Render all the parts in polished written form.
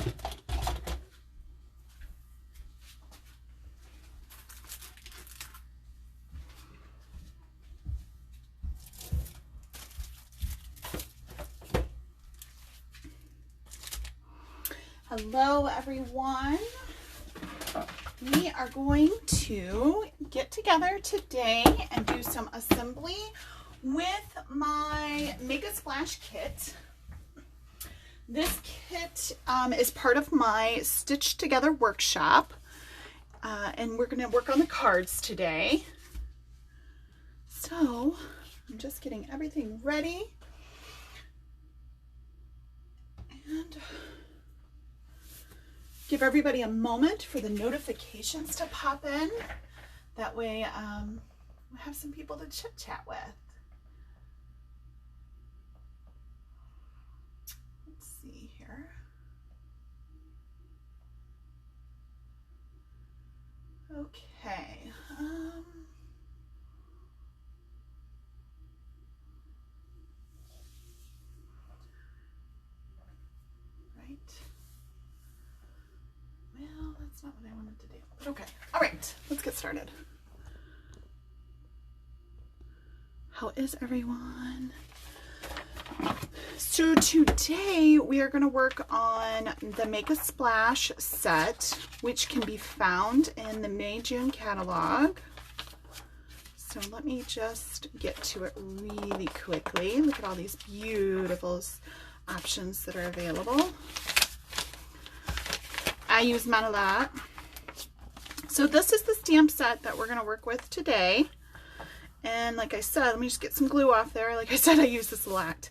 Hello everyone. We are going to get together today and do some assembly with my Make a Splash kit. This kit is part of my Stitch Together workshop, and we're going to work on the cards today. So I'm just getting everything ready, and give everybody a moment for the notifications to pop in. That way we have some people to chit chat with. Let's see here. Okay. Right. Well, that's not what I wanted to do, but okay. All right, let's get started. How is everyone? So today we are going to work on the Make a Splash set, which can be found in the May-June catalog. So let me just get to it really quickly. Look at all these beautiful options that are available. I use mine a lot. So this is the stamp set that we're going to work with today. And like I said, let me just get some glue off there. Like I said, I use this a lot.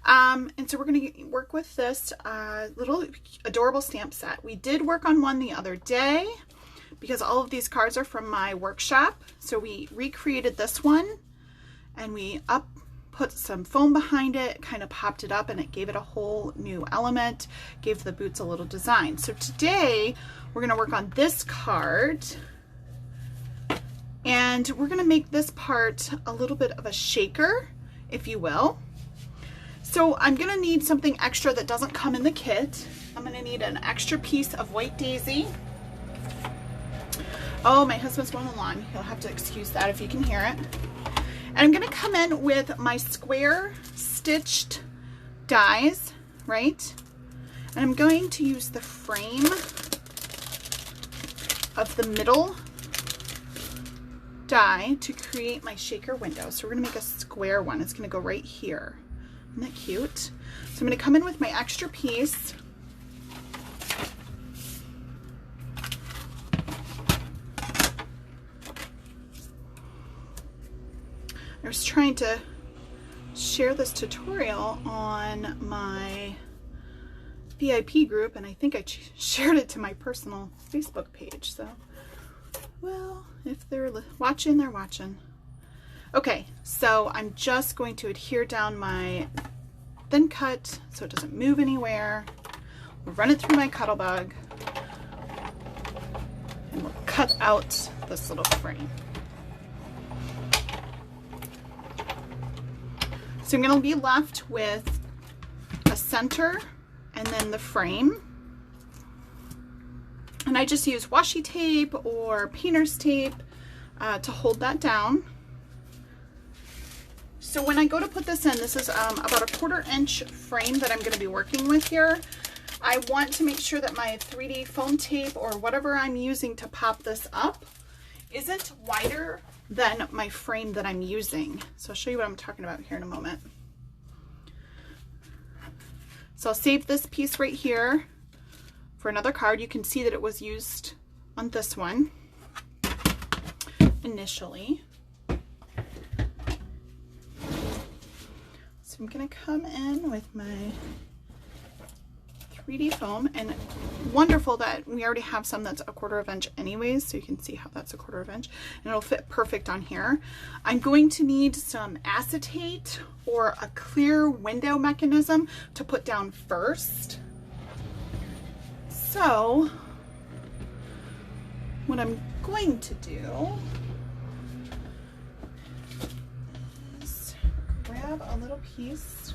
And so we're going to work with this little adorable stamp set. We did work on one the other day because all of these cards are from my workshop. So we recreated this one and we put some foam behind it, kind of popped it up, and it gave it a whole new element, gave the boots a little design. So today we're going to work on this card, and we're going to make this part a little bit of a shaker, if you will. So I'm going to need something extra that doesn't come in the kit. I'm going to need an extra piece of white daisy. Oh, my husband's mowing the lawn. You'll have to excuse that if you can hear it. And I'm going to come in with my square stitched dies, right? And I'm going to use the frame of the middle die to create my shaker window. So we're going to make a square one. It's going to go right here. Isn't that cute? So I'm going to come in with my extra piece. I was trying to share this tutorial on my VIP group, and I think I shared it to my personal Facebook page. So, well, if they're watching, they're watching. Okay, so I'm just going to adhere down my thin cut so it doesn't move anywhere. We'll run it through my Cuttlebug, and we'll cut out this little frame. So I'm going to be left with a center and then the frame. And I just use washi tape or painter's tape to hold that down. So when I go to put this in, this is about a 1/4 inch frame that I'm going to be working with here. I want to make sure that my 3D foam tape or whatever I'm using to pop this up isn't wider than my frame that I'm using. So I'll show you what I'm talking about here in a moment. So I'll save this piece right here for another card. You can see that it was used on this one initially. So I'm going to come in with my 3D foam, and wonderful that we already have some that's a 1/4 inch anyways, so you can see how that's a 1/4 inch, and it'll fit perfect on here. I'm going to need some acetate or a clear window mechanism to put down first. So what I'm going to do is grab a little piece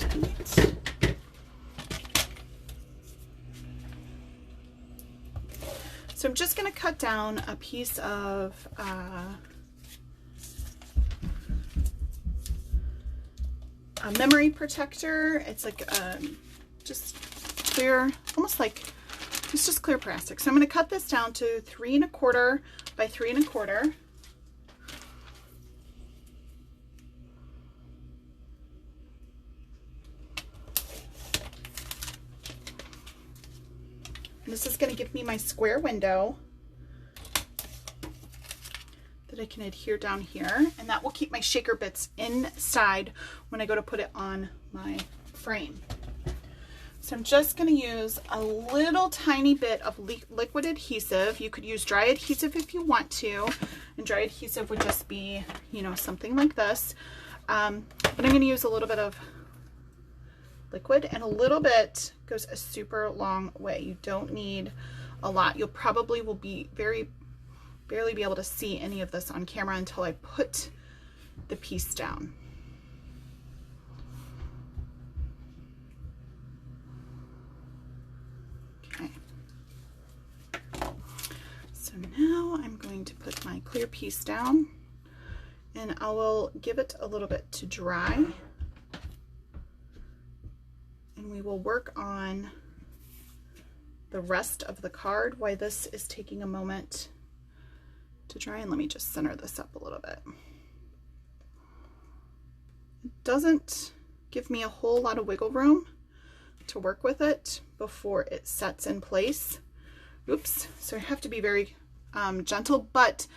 tight. So I'm just going to cut down a piece of a memory protector. It's like just clear, almost like it's just clear plastic. So I'm going to cut this down to 3 1/4 by 3 1/4. And this is going to give me my square window that I can adhere down here, and that will keep my shaker bits inside when I go to put it on my frame. So I'm just going to use a little tiny bit of liquid adhesive. You could use dry adhesive if you want to, and dry adhesive would just be, you know, something like this. But I'm going to use a little bit of liquid, and a little bit goes a super long way. You don't need a lot. You'll probably will be barely be able to see any of this on camera until I put the piece down. Okay. So now I'm going to put my clear piece down, and I will give it a little bit to dry, and we will work on the rest of the card while this is taking a moment to dry. And let me just center this up a little bit. It doesn't give me a whole lot of wiggle room to work with it before it sets in place. Oops, so I have to be very gentle, but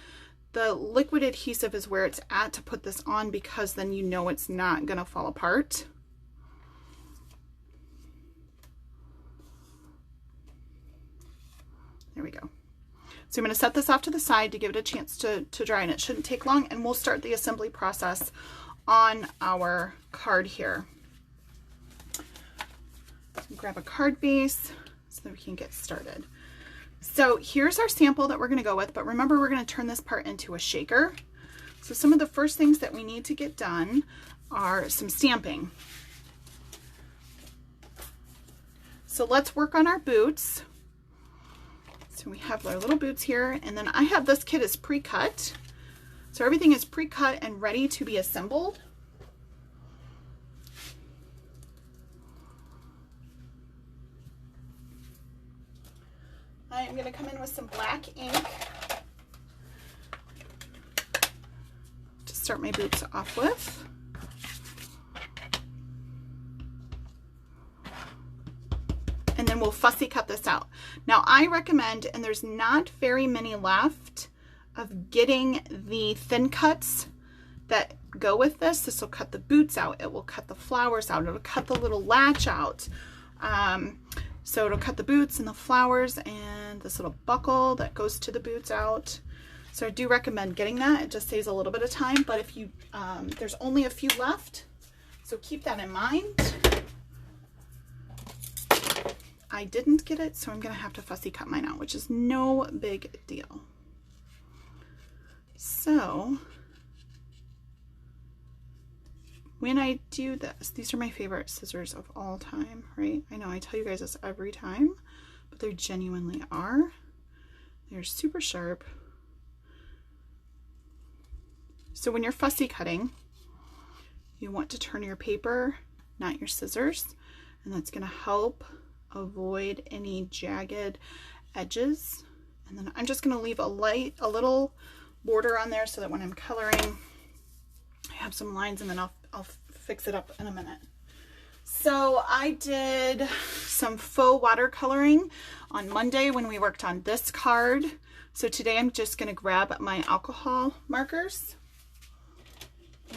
the liquid adhesive is where it's at to put this on, because then you know it's not gonna fall apart. There we go. So I'm going to set this off to the side to give it a chance to dry, and it shouldn't take long, and we'll start the assembly process on our card here. So grab a card base so that we can get started. So here's our sample that we're going to go with, but remember, we're going to turn this part into a shaker. So some of the first things that we need to get done are some stamping. So let's work on our boots. So we have our little boots here, and then I have this kit is pre-cut. So everything is pre-cut and ready to be assembled. I am going to come in with some black ink to start my boots off with. And then we'll fussy cut this out. Now I recommend, and there's not very many left, of getting the thin cuts that go with this. This will cut the boots out. It will cut the flowers out. It'll cut the little latch out. So it'll cut the boots and the flowers and this little buckle that goes to the boots out. So I do recommend getting that. It just saves a little bit of time, but if you, there's only a few left, so keep that in mind. I didn't get it, so I'm gonna have to fussy cut mine out, which is no big deal. So when I do this, these are my favorite scissors of all time, right? I know I tell you guys this every time, but they genuinely are. They're super sharp. So when you're fussy cutting, you want to turn your paper, not your scissors, and that's gonna help avoid any jagged edges. And then I'm just going to leave a little border on there so that when I'm coloring, I have some lines, and then I'll fix it up in a minute. So I did some faux watercoloring on Monday when we worked on this card. So today I'm just going to grab my alcohol markers,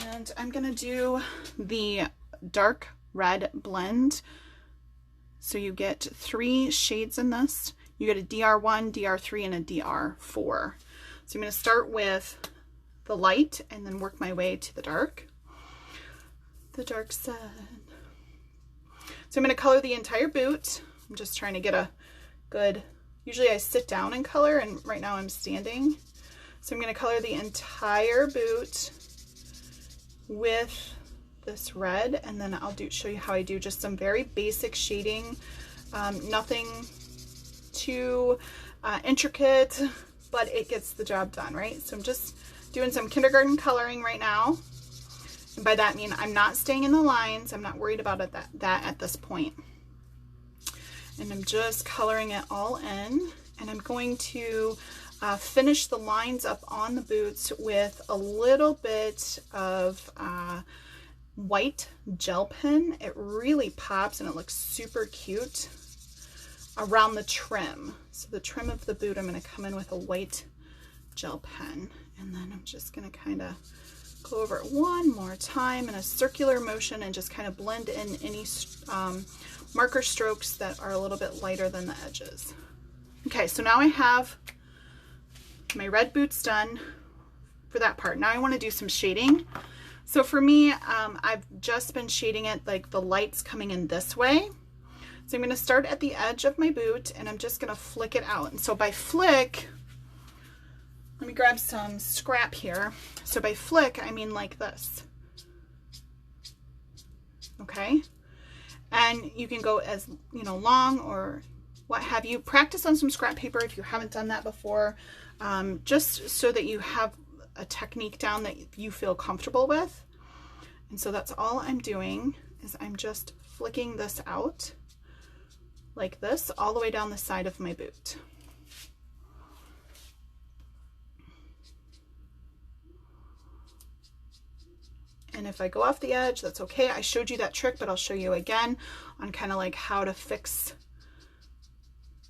and I'm going to do the dark red blend. So you get 3 shades in this. You get a DR1, DR3, and a DR4. So I'm going to start with the light and then work my way to the dark side. So I'm going to color the entire boot. I'm just trying to get a good, usually I sit down and color, and right now I'm standing. So I'm going to color the entire boot with this red, and then I'll show you how I do just some very basic shading, nothing too intricate, but it gets the job done, right? So I'm just doing some kindergarten coloring right now. And by that I mean I'm not staying in the lines. I'm not worried about that at this point. And I'm just coloring it all in. And I'm going to finish the lines up on the boots with a little bit of white gel pen. It really pops and it looks super cute around the trim. So the trim of the boot, I'm going to come in with a white gel pen. And then I'm just going to kind of go over it one more time in a circular motion and just kind of blend in any marker strokes that are a little bit lighter than the edges. Okay, so now I have my red boots done for that part. Now I want to do some shading. So for me, I've just been shading it like the light's coming in this way. So I'm going to start at the edge of my boot and I'm just going to flick it out. And so by flick, let me grab some scrap here. So by flick, I mean like this. Okay? And you can go as, you know, long or what have you. Practice on some scrap paper if you haven't done that before, just so that you have a technique down that you feel comfortable with. And so that's all I'm doing is I'm just flicking this out like this all the way down the side of my boot. And if I go off the edge, that's okay. I showed you that trick, but I'll show you again on kind of like how to fix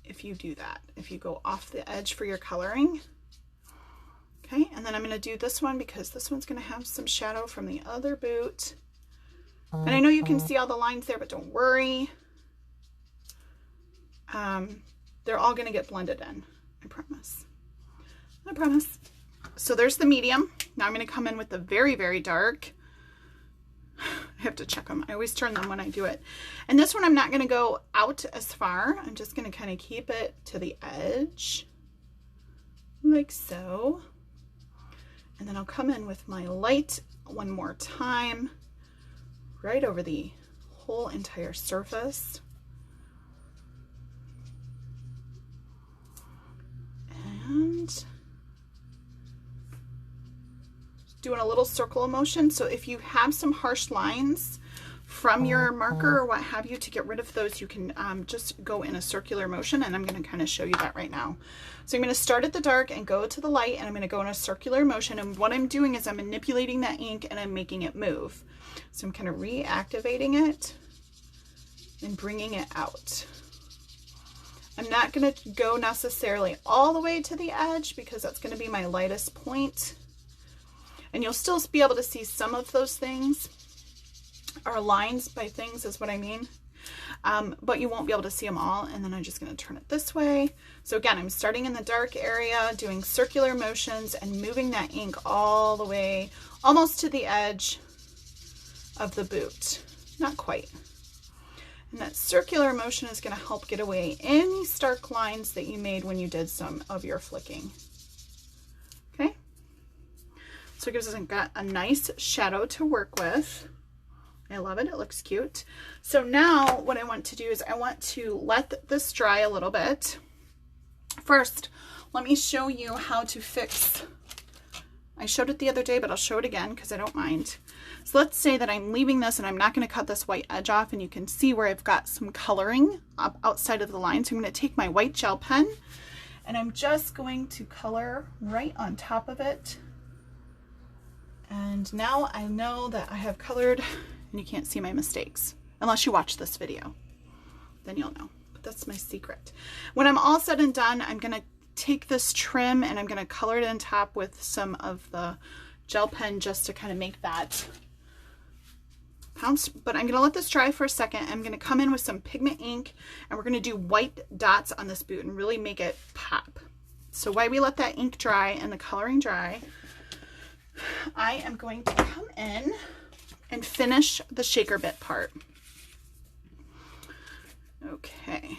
if you do that, if you go off the edge for your coloring. Okay, and then I'm going to do this one because this one's going to have some shadow from the other boot. And I know you can see all the lines there, but don't worry. They're all going to get blended in, I promise. I promise. So there's the medium. Now I'm going to come in with the very, very dark. I have to check them. I always turn them when I do it. And this one I'm not going to go out as far. I'm just going to kind of keep it to the edge like so. And then I'll come in with my light one more time right over the whole entire surface. And doing a little circle motion. So if you have some harsh lines from your marker or what have you, to get rid of those, you can just go in a circular motion, and I'm going to kind of show you that right now. So I'm going to start at the dark and go to the light, and I'm going to go in a circular motion, and what I'm doing is I'm manipulating that ink and I'm making it move. So I'm kind of reactivating it and bringing it out. I'm not going to go necessarily all the way to the edge because that's going to be my lightest point. And you'll still be able to see some of those things, or lines by things is what I mean. But you won't be able to see them all. And then I'm just going to turn it this way. So again, I'm starting in the dark area, doing circular motions and moving that ink all the way almost to the edge of the boot. Not quite. And that circular motion is going to help get away any stark lines that you made when you did some of your flicking. Okay? So it gives us a nice shadow to work with. I love it. It looks cute. So now what I want to do is I want to let this dry a little bit. First, let me show you how to fix. I showed it the other day, but I'll show it again because I don't mind. So let's say that I'm leaving this and I'm not going to cut this white edge off, and you can see where I've got some coloring up outside of the line. So I'm going to take my white gel pen and I'm just going to color right on top of it. And now I know that I have colored, and you can't see my mistakes unless you watch this video, then you'll know. But that's my secret. When I'm all said and done, I'm going to take this trim and I'm going to color it on top with some of the gel pen just to kind of make that bounce. But I'm going to let this dry for a second. I'm going to come in with some pigment ink, and we're going to do white dots on this boot and really make it pop. So while we let that ink dry and the coloring dry, I am going to come in and finish the shaker bit part. Okay.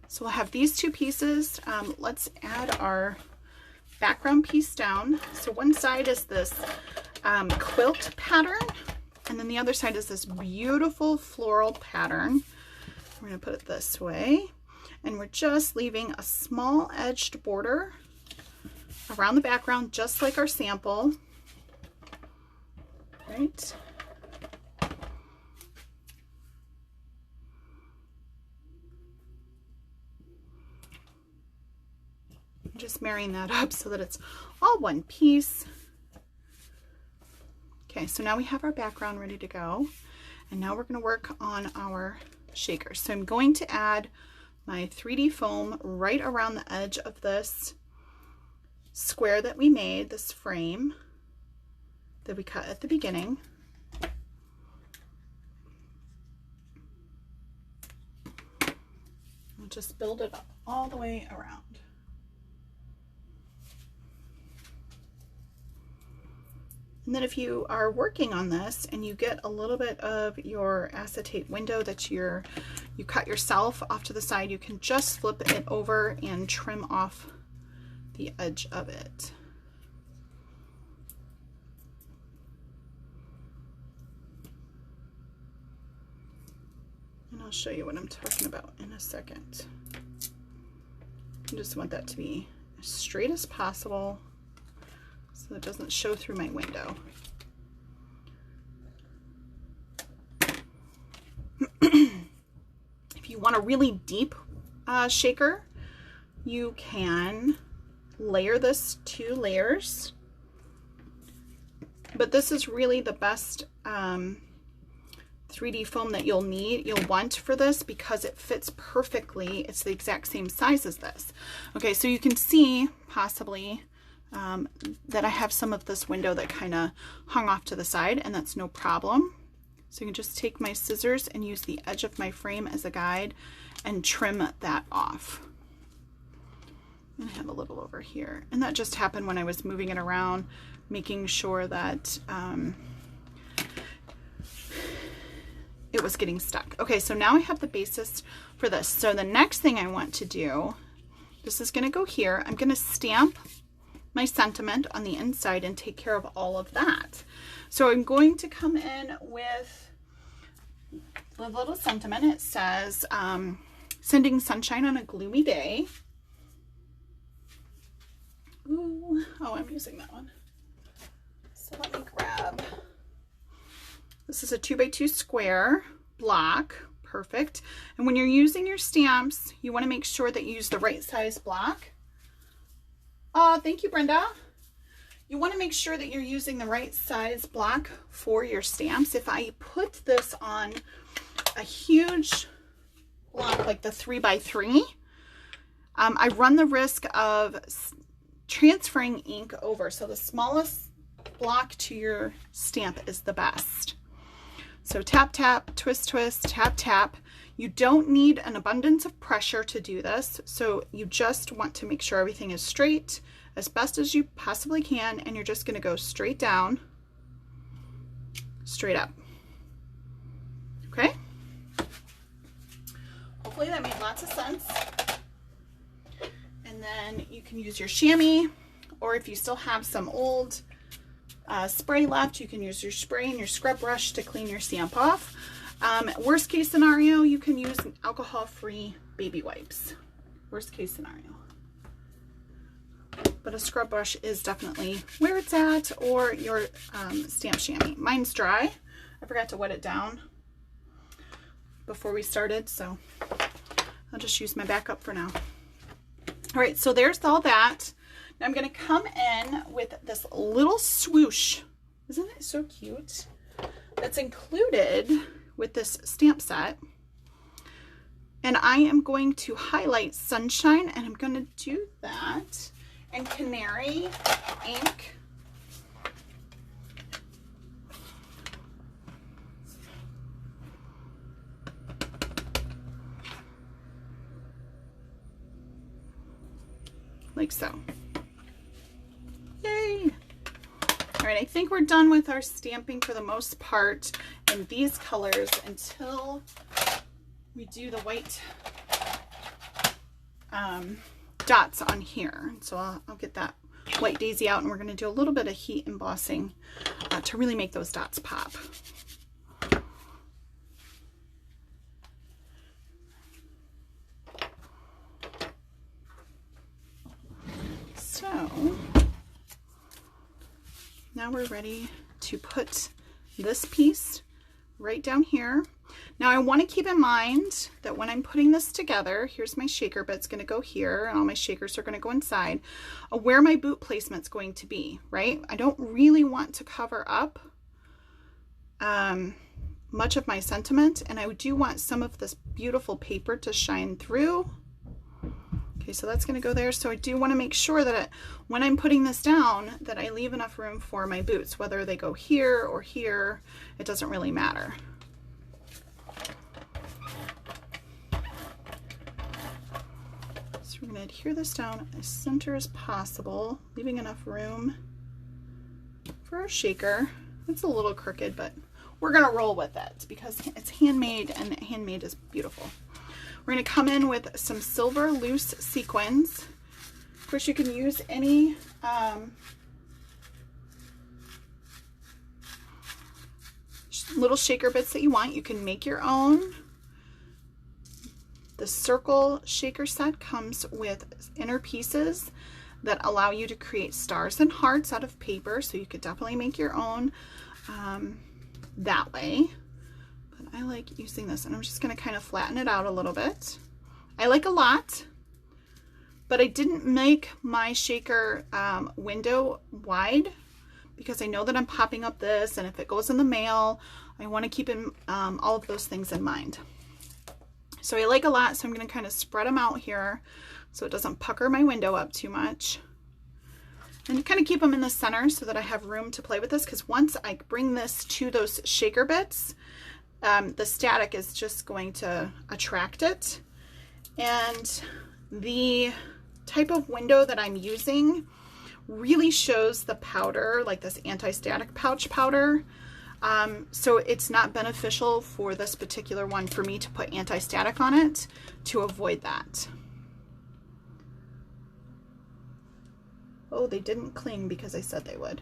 So we'll have these two pieces. Let's add our background piece down. So one side is this quilt pattern, and then the other side is this beautiful floral pattern. We're going to put it this way, and we're just leaving a small edged border around the background, just like our sample, right? Just marrying that up so that it's all one piece. Okay, so now we have our background ready to go, and now we're going to work on our shakers. So I'm going to add my 3D foam right around the edge of this square that we made, this frame that we cut at the beginning. We'll just build it up all the way around. And then if you are working on this and you get a little bit of your acetate window that you cut yourself off to the side, you can just flip it over and trim off the edge of it. And I'll show you what I'm talking about in a second. I just want that to be as straight as possible, so it doesn't show through my window. If you want a really deep shaker, you can layer this 2 layers, but this is really the best 3D foam that you'll want for this, because it fits perfectly. It's the exact same size as this. Okay, so you can see possibly that I have some of this window that kind of hung off to the side, and that's no problem. So you can just take my scissors and use the edge of my frame as a guide and trim that off. And I have a little over here, and that just happened when I was moving it around, making sure that it was getting stuck. Okay, so now I have the basis for this. So the next thing I want to do, this is going to go here. I'm going to stamp my sentiment on the inside and take care of all of that. So I'm going to come in with the little sentiment. It says, sending sunshine on a gloomy day. Ooh, oh, I'm using that one. So let me grab, this is a 2x2 square block. Perfect. And when you're using your stamps, you want to make sure that you use the right size block. Thank you, Brenda. You want to make sure that you're using the right size block for your stamps. If I put this on a huge block like the 3x3, I run the risk of transferring ink over. So the smallest block to your stamp is the best. So tap, tap, twist, twist, tap, tap. You don't need an abundance of pressure to do this. So you just want to make sure everything is straight as best as you possibly can. And you're just going to go straight down, straight up. Okay. Hopefully that made lots of sense. And then you can use your chamois, or if you still have some old spray left, you can use your spray and your scrub brush to clean your stamp off. Worst case scenario, you can use alcohol-free baby wipes. Worst case scenario. But a scrub brush is definitely where it's at, or your stamp chamois. Mine's dry. I forgot to wet it down before we started, so I'll just use my backup for now. All right, so there's all that. Now I'm going to come in with this little swoosh. Isn't it so cute? That's included with this stamp set. And I am going to highlight Sunshine, and I'm going to do that in Canary ink. Like so. Yay! All right, I think we're done with our stamping for the most part in these colors until we do the white dots on here. So I'll get that White Daisy out, and we're going to do a little bit of heat embossing to really make those dots pop. So now we're ready to put this piece right down here. Now I want to keep in mind that when I'm putting this together, here's my shaker bit's going to go here, and all my shakers are going to go inside, where my boot placement's going to be, right? I don't really want to cover up much of my sentiment, and I do want some of this beautiful paper to shine through. Okay, so that's going to go there. So I do want to make sure that when I'm putting this down, that I leave enough room for my boots, whether they go here or here, it doesn't really matter. So we're going to adhere this down as center as possible, leaving enough room for our shaker. It's a little crooked, but we're going to roll with it because it's handmade, and handmade is beautiful. We're going to come in with some silver loose sequins. Of course, you can use any little shaker bits that you want. You can make your own. The circle shaker set comes with inner pieces that allow you to create stars and hearts out of paper, so you could definitely make your own that way. I like using this, and I'm just going to kind of flatten it out a little bit. I like a lot, but I didn't make my shaker window wide because I know that I'm popping up this, and if it goes in the mail, I want to keep in, all of those things in mind. So I like a lot, so I'm going to kind of spread them out here so it doesn't pucker my window up too much. And kind of keep them in the center so that I have room to play with this, because once I bring this to those shaker bits, the static is just going to attract it. And the type of window that I'm using really shows the powder, like this anti-static pouch powder. So it's not beneficial for this particular one for me to put anti-static on it to avoid that. Oh, they didn't cling because I said they would.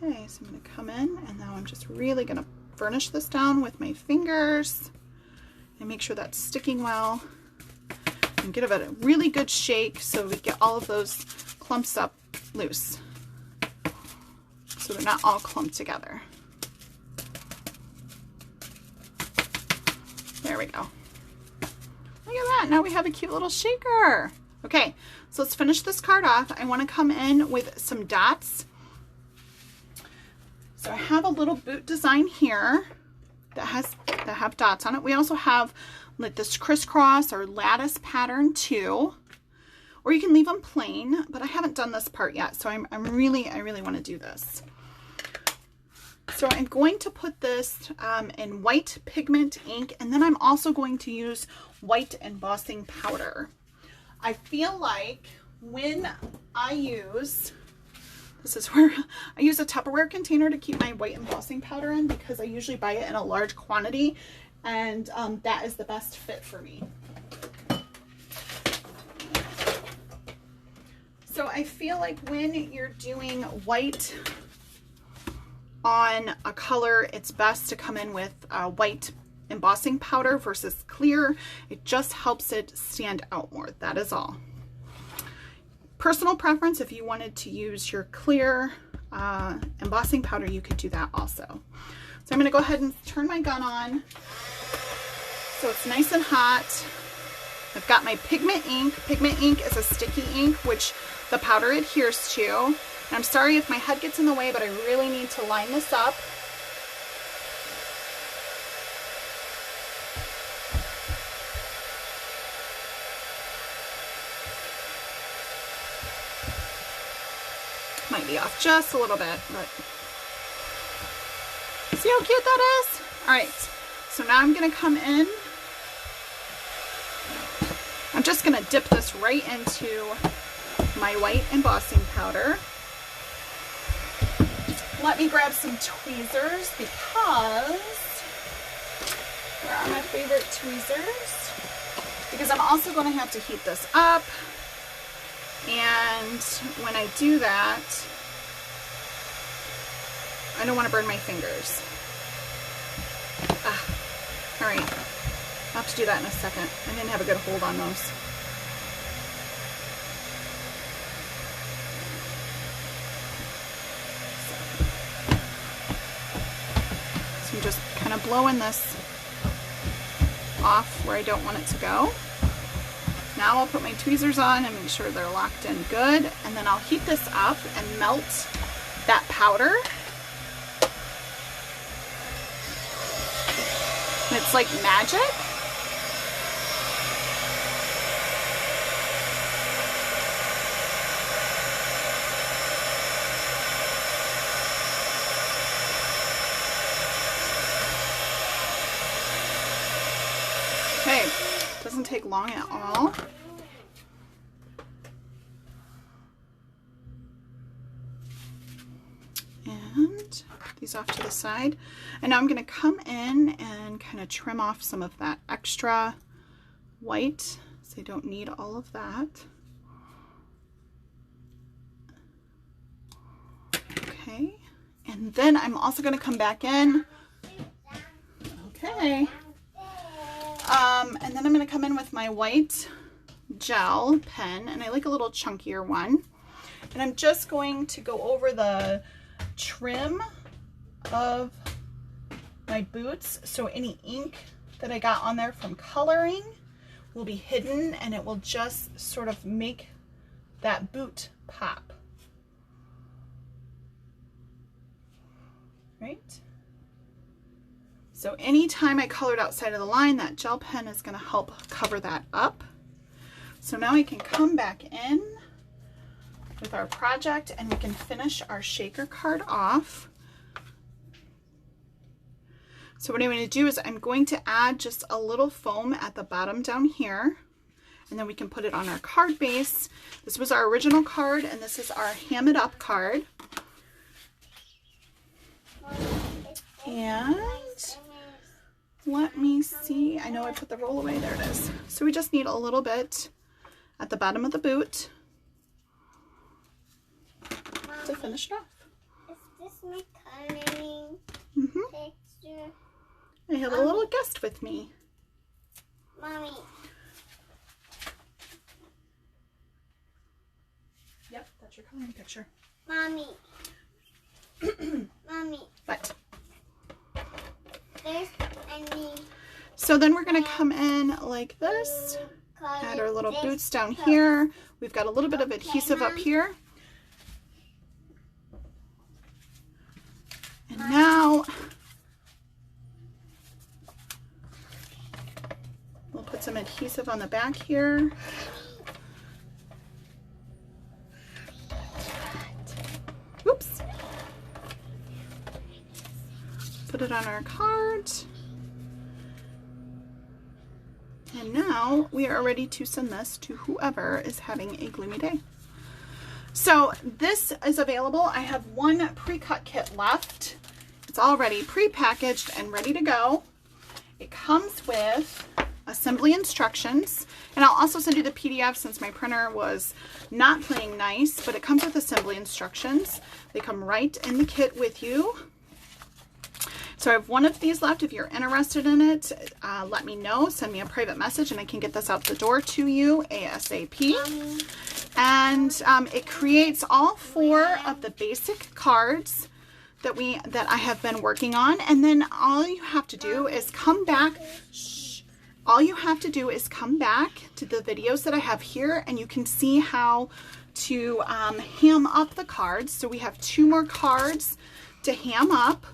Okay, so I'm going to come in, and now I'm just really going to burnish this down with my fingers and make sure that's sticking well, and give it a really good shake so we get all of those clumps up loose so they're not all clumped together. There we go. Look at that, now we have a cute little shaker. Okay, so let's finish this card off. I want to come in with some dots. So I have a little boot design here that have dots on it. We also have like this crisscross or lattice pattern too, or you can leave them plain, but I haven't done this part yet, so I really want to do this. So I'm going to put this in white pigment ink, and then I'm also going to use white embossing powder. I feel like when I use, this is where I use a Tupperware container to keep my white embossing powder in, because I usually buy it in a large quantity, and that is the best fit for me. So I feel like when you're doing white on a color, it's best to come in with white embossing powder versus clear. It just helps it stand out more. That is all. Personal preference, if you wanted to use your clear embossing powder, you could do that also. So I'm going to go ahead and turn my gun on so it's nice and hot. I've got my pigment ink. Pigment ink is a sticky ink which the powder adheres to. And I'm sorry if my head gets in the way, but I really need to line this up. Might be off just a little bit, but see how cute that is? All right, so now I'm gonna come in. I'm just gonna dip this right into my white embossing powder. Let me grab some tweezers, because where are my favorite tweezers? Because I'm also gonna have to heat this up. And when I do that, I don't want to burn my fingers. All right, I'll have to do that in a second. I didn't have a good hold on those. So I'm just kind of blowing this off where I don't want it to go. Now I'll put my tweezers on and make sure they're locked in good, and then I'll heat this up and melt that powder. And it's like magic. Okay, doesn't take long at all. And these off to the side. And now I'm going to come in and kind of trim off some of that extra white, so I don't need all of that. Okay, and then I'm also going to come back in. Okay. And then I'm going to come in with my white gel pen, and I like a little chunkier one. And I'm just going to go over the trim of my boots, so any ink that I got on there from coloring will be hidden, and it will just sort of make that boot pop. Right? So anytime I colored outside of the line, that gel pen is going to help cover that up. So now we can come back in with our project and we can finish our shaker card off. So what I'm going to do is I'm going to add just a little foam at the bottom down here, and then we can put it on our card base. This was our original card, and this is our Ham It Up card. And let me see, I know I put the roll away, there it is. So we just need a little bit at the bottom of the boot to finish it off. Is this my coloring picture? I have a little guest with me. Mommy. Yep, that's your coloring picture. Mommy. Mommy. What? There's any. So then we're going to come in like this, add our little boots down here. We've got a little bit of adhesive up here. And now we'll put some adhesive on the back here. Oops. Put it on our card. And now we are ready to send this to whoever is having a gloomy day. So this is available. I have one pre-cut kit left. It's already pre-packaged and ready to go. It comes with assembly instructions, and I'll also send you the PDF since my printer was not playing nice, but it comes with assembly instructions. They come right in the kit with you. So I have one of these left. If you're interested in it, let me know. Send me a private message and I can get this out the door to you ASAP. And it creates all 4 of the basic cards that I have been working on. And then all you have to do is come back. All you have to do is come back to the videos that I have here, and you can see how to ham up the cards. So we have 2 more cards to ham up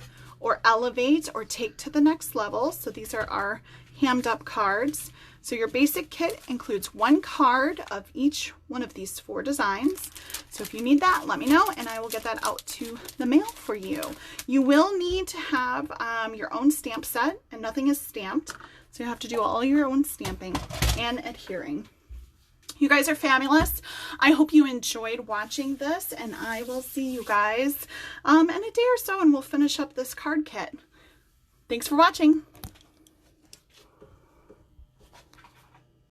or elevate or take to the next level. So these are our hammed up cards. So your basic kit includes 1 card of each one of these 4 designs. So if you need that, let me know and I will get that out to the mail for you. You will need to have your own stamp set, and nothing is stamped. So you have to do all your own stamping and adhering. You guys are fabulous. I hope you enjoyed watching this, and I will see you guys in a day or so, and we'll finish up this card kit. Thanks for watching.